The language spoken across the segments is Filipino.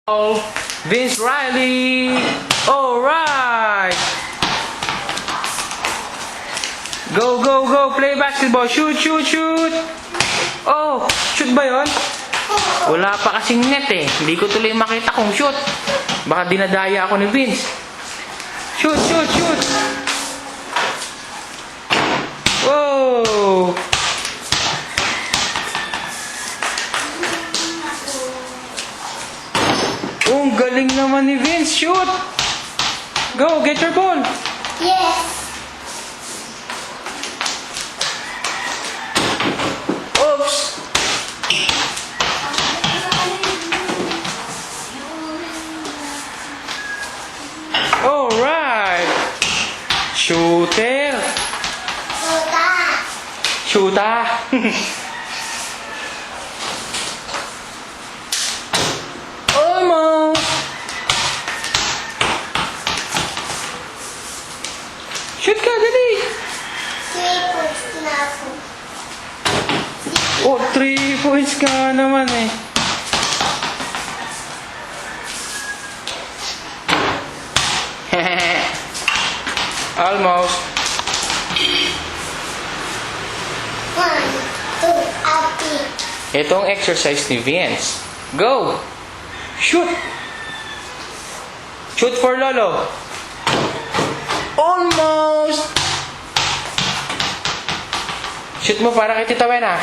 Vince Riley. Alright. Go, go, go. Play basketball. Shoot, shoot, shoot. Oh, shoot ba yun? Wala pa kasing net eh. Hindi ko tuloy makita kung shoot. Baka dinadaya ako ni Vince. Shoot, shoot, shoot. Whoa. Oh, galing naman ni Vince. Shoot. Go, get your ball. Yes. Oops. Alright. Shooter. Suka. Shoota. Almost. Shoot ka, dali. 3 points na ako. Oh, 3 points ka naman eh. Almost. 1, 2, happy. Itong exercise ni Vince. Go! Shoot! Shoot for Lolo. Almost! Shoot mo para kay Tita Wena.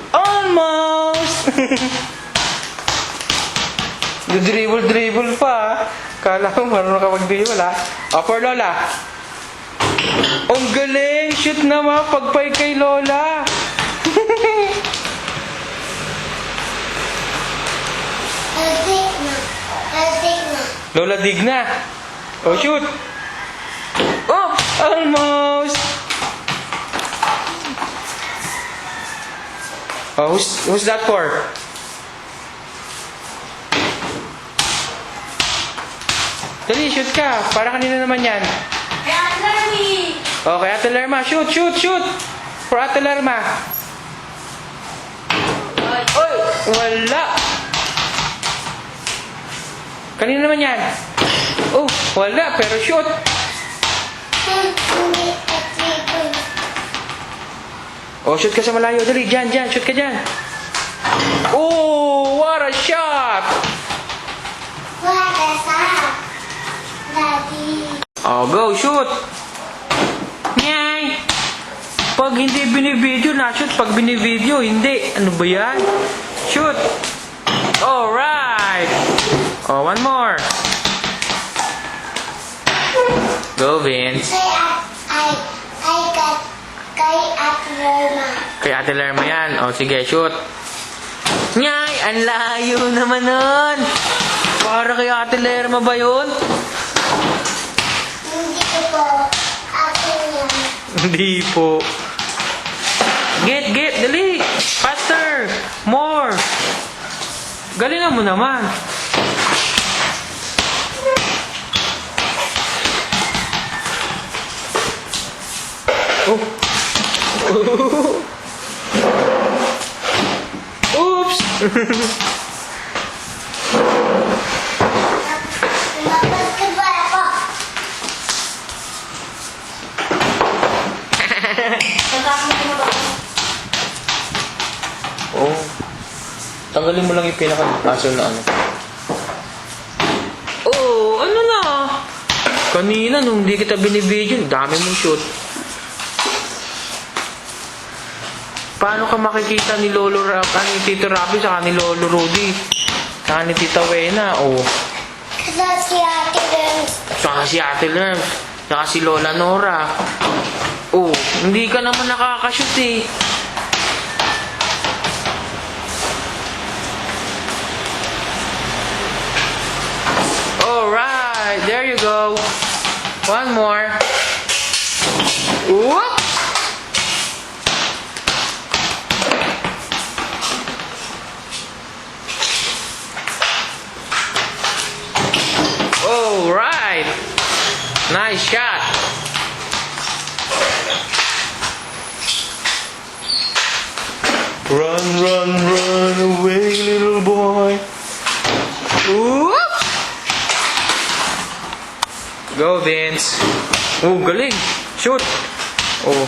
Almost! Dribble pa. Kala mo marunong ka mag-dribble ha. O, for Lola. Ang galing! Shoot naman pagpay kay Lola. Happy na. Happy na. Lola dig na. O, shoot. Oh! Almost! Oh, who's that for? Dali, shoot ka. Para kanina naman yan. Okay, Ate Lerma. Shoot, shoot, shoot. For Ate Lerma. Oy! Wala. Kanina naman yan. Oh, wala. Pero shoot. Hindi at 3 points. Oh, shoot ka sa malayo. Dali, dyan, dyan. Shoot ka dyan. Oh, what a shot. What a shot. Daddy. Oh, go, shoot. Nyay. Pag hindi binibideo, na-shoot. Pag binibideo, hindi. Ano ba yan? Shoot. Alright. Oh, one more. Go, Vince. I got kay Ate Lerma. Kay Ate Lerma yan. O, sige, shoot. Nyay, ang layo naman nun. Para kay Ate Lerma ba yun? Hindi ko po. Akin yan. Hindi po. Get, dali. Faster. More. Galingan mo naman. Oh. Oops. Mag-basketball ako. Oh. Tanggalin mo lang yung pinaka-aso na ano. Oh, ano na? Kanina nung hindi kita binibidyo, dami mong shoot. Paano ka makikita ni Lolo ni Tito Rafi saka ni Lolo Rudy? Saka ni Tita Wena, oh. Kasi si Ate Lerma. Saka si Ate Lerm. Saka si Lola Nora. Oh, hindi ka naman nakakashoot eh. Alright, there you go. One more. Whoop! Alright. Nice shot. Run, run, run Vince. Oh, galing. Shoot. Oh.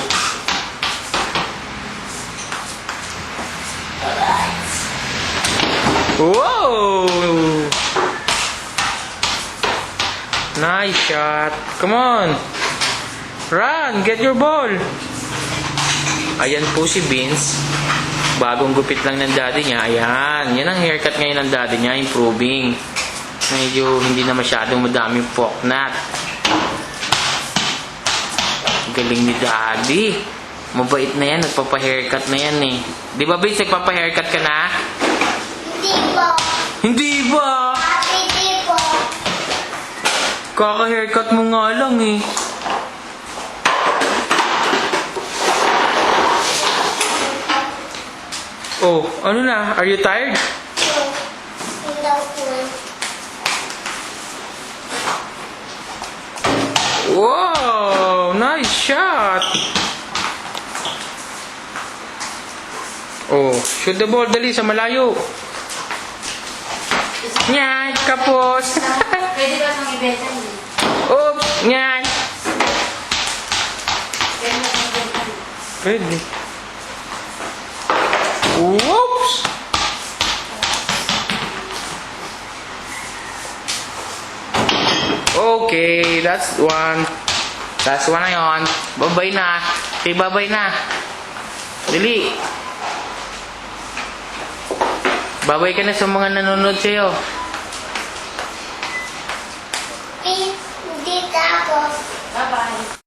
Whoa! Nice shot. Come on. Run, get your ball. Ayan po si Vince. Bagong gupit lang ng daddy niya. Ayan. Yan ang haircut ngayon ng daddy niya. Improving. Medyo hindi na masyadong madaming poknat. Galing ni daddy. Mabait na yan. Nagpapa-haircut na yan eh. Di ba Vince, nagpapa-haircut ka na? Hindi po. Hindi ba? Hindi po. Kaka-haircut mo nga lang eh. Oh, ano na? Are you tired? Hindi po. Wow! Nice shot! Oh, shoot the ball dali sa malayo. Nyan, kapos. Pwede ba itong ibenta niyo? Oh, nyan. Pwede ba itong ibenta niyo? Pwede. Whoops! Okay, that's one. That's one na yun. Babay na. Okay, babay na. Dali. Babay ka na sa mga nanonood sa'yo. Hindi ako. Bye-bye.